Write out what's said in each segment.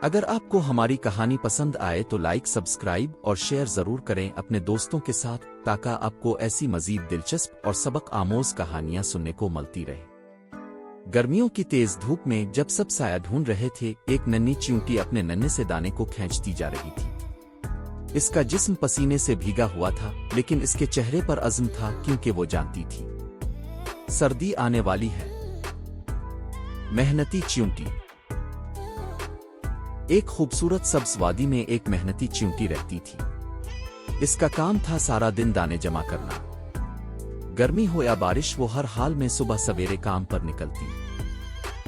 اگر آپ کو ہماری کہانی پسند آئے تو لائک سبسکرائب اور شیئر ضرور کریں اپنے دوستوں کے ساتھ تاکہ آپ کو ایسی مزید دلچسپ اور سبق آموز کہانیاں سننے کو ملتی رہے۔ گرمیوں کی تیز دھوپ میں جب سب سایہ ڈھونڈ رہے تھے ایک ننھی چیونٹی اپنے ننھے سے دانے کو کھینچتی جا رہی تھی۔ اس کا جسم پسینے سے بھیگا ہوا تھا لیکن اس کے چہرے پر عزم تھا کیونکہ وہ جانتی تھی سردی آنے والی ہے۔ محنتی چیونٹی۔ ایک خوبصورت سبز وادی میں ایک محنتی چیونٹی رہتی تھی۔ اس کا کام تھا سارا دن دانے جمع کرنا۔ گرمی ہو یا بارش وہ ہر حال میں صبح سویرے کام پر نکلتی۔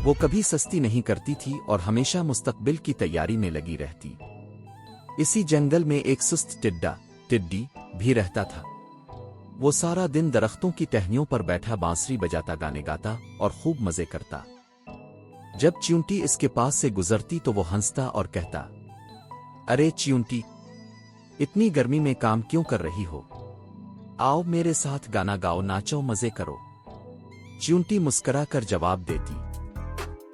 وہ کبھی سستی نہیں کرتی تھی اور ہمیشہ مستقبل کی تیاری میں لگی رہتی۔ اسی جنگل میں ایک سست ٹڈی بھی رہتا تھا۔ وہ سارا دن درختوں کی ٹہنیوں پر بیٹھا بانسری بجاتا گانے گاتا اور خوب مزے کرتا۔ جب چیونٹی اس کے پاس سے گزرتی تو وہ ہنستا اور کہتا، ارے چیونٹی، اتنی گرمی میں کام کیوں کر رہی ہو؟ آؤ میرے ساتھ گانا گاؤ، ناچو، مزے کرو۔ چیونٹی مسکرا کر جواب دیتی،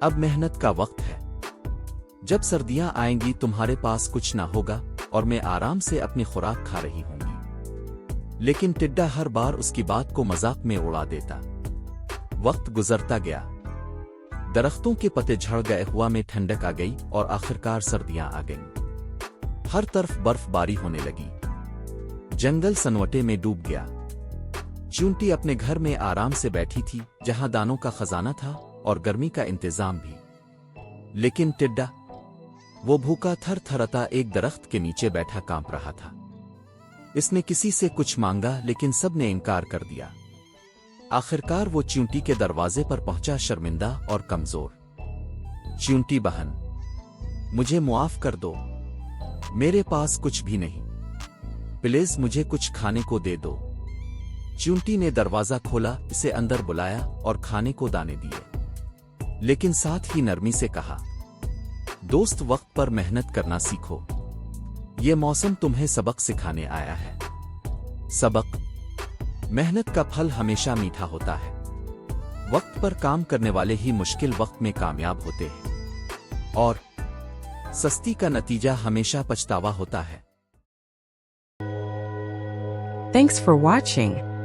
اب محنت کا وقت ہے۔ جب سردیاں آئیں گی تمہارے پاس کچھ نہ ہوگا اور میں آرام سے اپنی خوراک کھا رہی ہوں گی۔ لیکن ٹڈا ہر بار اس کی بات کو مذاق میں اڑا دیتا۔ وقت گزرتا گیا، درختوں کے پتے جھڑ گئے، ہوا میں ٹھنڈک آ گئی اور آخرکار سردیاں آ گئیں۔ ہر طرف برف باری ہونے لگی، جنگل سنوٹے میں ڈوب گیا۔ چیونٹی اپنے گھر میں آرام سے بیٹھی تھی جہاں دانوں کا خزانہ تھا اور گرمی کا انتظام بھی۔ لیکن ٹڈا، وہ بھوکا تھر تھرتا ایک درخت کے نیچے بیٹھا کانپ رہا تھا۔ اس نے کسی سے کچھ مانگا لیکن سب نے انکار کر دیا۔ آخرکار وہ چیونٹی کے دروازے پر پہنچا، شرمندہ اور کمزور۔ چیونٹی بہن، مجھے معاف کر دو، میرے پاس کچھ بھی نہیں، پلیز مجھے کچھ کھانے کو دے دو۔ چیونٹی نے دروازہ کھولا، اسے اندر بلایا اور کھانے کو دانے دیے، لیکن ساتھ ہی نرمی سے کہا، دوست، وقت پر محنت کرنا سیکھو، یہ موسم تمہیں سبق سکھانے آیا ہے۔ سبق: محنت کا پھل ہمیشہ میٹھا ہوتا ہے۔ وقت پر کام کرنے والے ہی مشکل وقت میں کامیاب ہوتے ہیں، اور سستی کا نتیجہ ہمیشہ پچھتاوا ہوتا ہے۔ Thanks for watching.